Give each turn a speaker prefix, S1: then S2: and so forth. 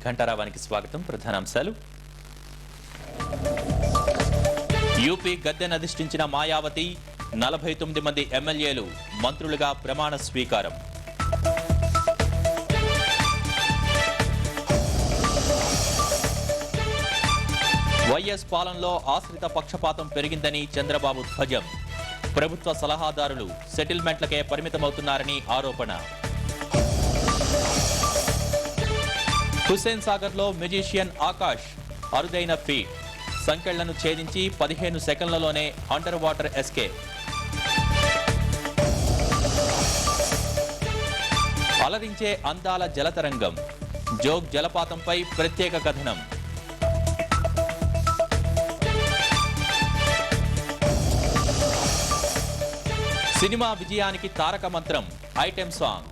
S1: ఘంటారావానికి స్వాగతం. ప్రధానాంశాలు. యూపీ గద్దెనధిష్ఠించిన మాయావతి 49 మంది ఎమ్మెల్యేలు మంత్రులుగా ప్రమాణ స్వీకారం. వైఎస్ పాలనలో ఆశ్రిత పక్షపాతం పెరిగిందని చంద్రబాబు ధ్వజం. ప్రభుత్వ సలహాదారులు సెటిల్మెంట్లకే పరిమితమవుతున్నారని ఆరోపణ. హుస్సేన్ సాగర్లో మెజిషియన్ ఆకాష్ అరుదైన ఫీట్. సంకెళ్లను ఛేదించి 15 సెకండ్లలోనే అండర్ వాటర్ ఎస్కేప్. అలరించే అందాల జలతరంగం. జోగ్ జలపాతంపై ప్రత్యేక కథనం. సినిమా విజయానికి తారక మంత్రం ఐటెం సాంగ్.